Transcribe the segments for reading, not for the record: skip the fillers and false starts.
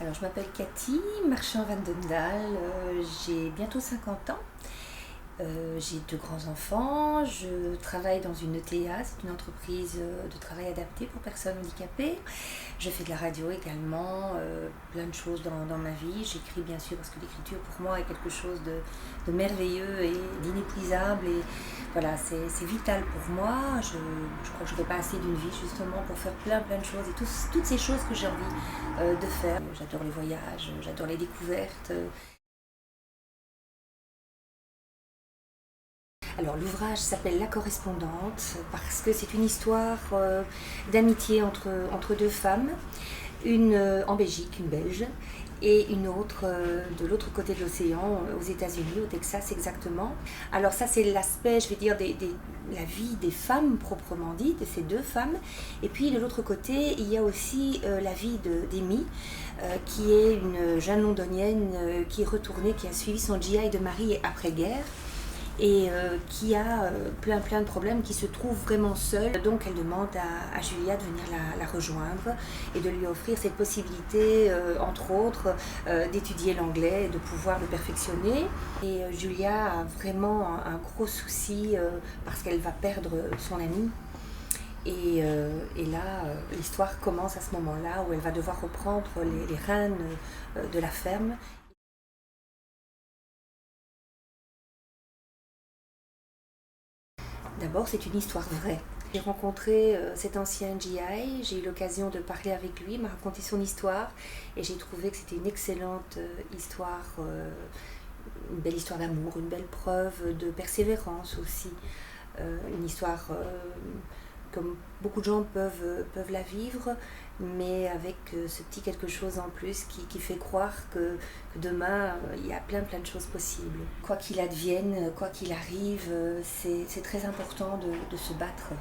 Alors, je m'appelle Cathy Marchand-Vandendal, j'ai bientôt 50 ans. J'ai deux grands-enfants, je travaille dans une ETA, c'est une entreprise de travail adapté pour personnes handicapées. Je fais de la radio également, plein de choses dans ma vie. J'écris bien sûr parce que l'écriture pour moi est quelque chose de merveilleux et d'inépuisable. Et voilà, c'est vital pour moi. Je crois que je n'aurais pas assez d'une vie justement pour faire plein de choses et toutes ces choses que j'ai envie de faire. J'adore les voyages, j'adore les découvertes. Alors l'ouvrage s'appelle La correspondante parce que c'est une histoire d'amitié entre deux femmes, une en Belgique, une Belge, et une autre de l'autre côté de l'océan, aux États-Unis, au Texas exactement. Alors ça c'est l'aspect, je vais dire, la vie des femmes proprement dite, de ces deux femmes. Et puis de l'autre côté, il y a aussi la vie d'Amy, qui est une jeune londonienne qui est retournée, qui a suivi son GI de mari après-guerre et qui a plein de problèmes, qui se trouve vraiment seule. Donc elle demande à Julia de venir la rejoindre et de lui offrir cette possibilité, entre autres, d'étudier l'anglais et de pouvoir le perfectionner. Et Julia a vraiment un gros souci parce qu'elle va perdre son amie. Et là, l'histoire commence à ce moment-là où elle va devoir reprendre les rênes de la ferme. D'abord, c'est une histoire vraie. J'ai rencontré cet ancien GI, j'ai eu l'occasion de parler avec lui, il m'a raconté son histoire et j'ai trouvé que c'était une excellente histoire, une belle histoire d'amour, une belle preuve de persévérance aussi, une histoire comme beaucoup de gens peuvent la vivre, mais avec ce petit quelque chose en plus qui fait croire que demain, il y a plein de choses possibles. Quoi qu'il advienne, quoi qu'il arrive, c'est très important de se battre.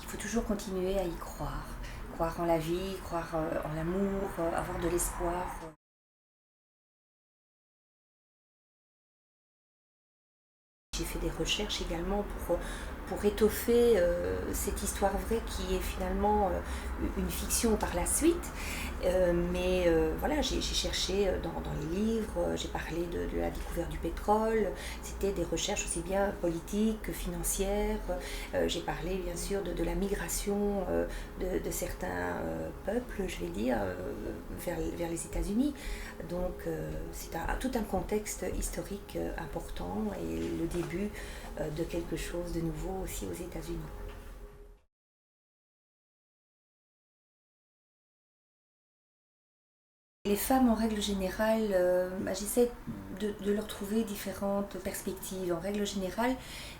Il faut toujours continuer à y croire. Croire en la vie, croire en l'amour, avoir de l'espoir. J'ai fait des recherches également pour étoffer cette histoire vraie qui est finalement une fiction par la suite. Mais voilà, j'ai cherché dans les livres, j'ai parlé de la découverte du pétrole, c'était des recherches aussi bien politiques que financières. J'ai parlé bien sûr de la migration de certains peuples, je vais dire, vers les États-Unis. Donc c'est tout un contexte historique important et le début de quelque chose de nouveau aussi aux États-Unis. Les femmes, en règle générale, j'essaie de leur trouver différentes perspectives. En règle générale,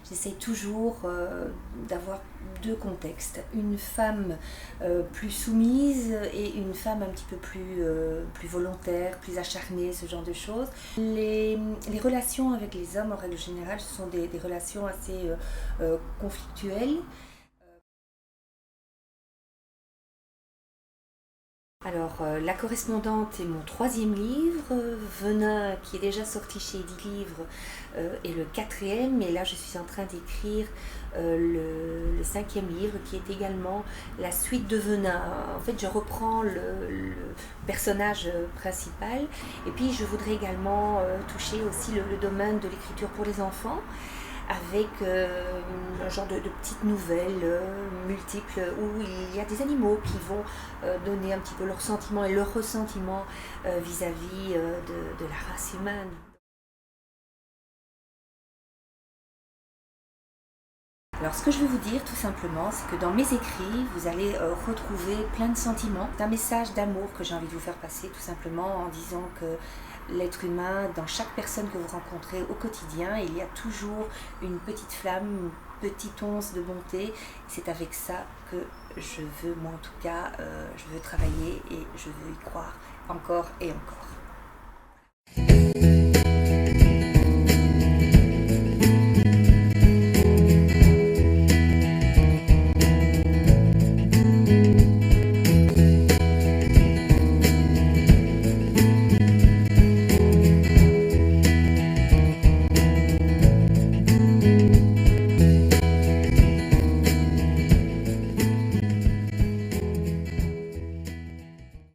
j'essaie toujours d'avoir deux contextes. Une femme plus soumise et une femme un petit peu plus volontaire, plus acharnée, ce genre de choses. Les relations avec les hommes, en règle générale, ce sont des relations assez conflictuelles. Alors, La correspondante est mon troisième livre, Venin, qui est déjà sorti chez Eddy Livres, est le quatrième, et là je suis en train d'écrire le cinquième livre, qui est également la suite de Venin. En fait, je reprends le personnage principal, et puis je voudrais également toucher aussi le domaine de l'écriture pour les enfants, avec un genre de petites nouvelles multiples où il y a des animaux qui vont donner un petit peu leurs sentiments et leurs ressentiments vis-à-vis de la race humaine. Alors ce que je veux vous dire tout simplement, c'est que dans mes écrits, vous allez retrouver plein de sentiments, un message d'amour que j'ai envie de vous faire passer tout simplement en disant que l'être humain, dans chaque personne que vous rencontrez au quotidien, il y a toujours une petite flamme, une petite once de bonté. C'est avec ça que je veux, moi en tout cas, je veux travailler et je veux y croire encore et encore.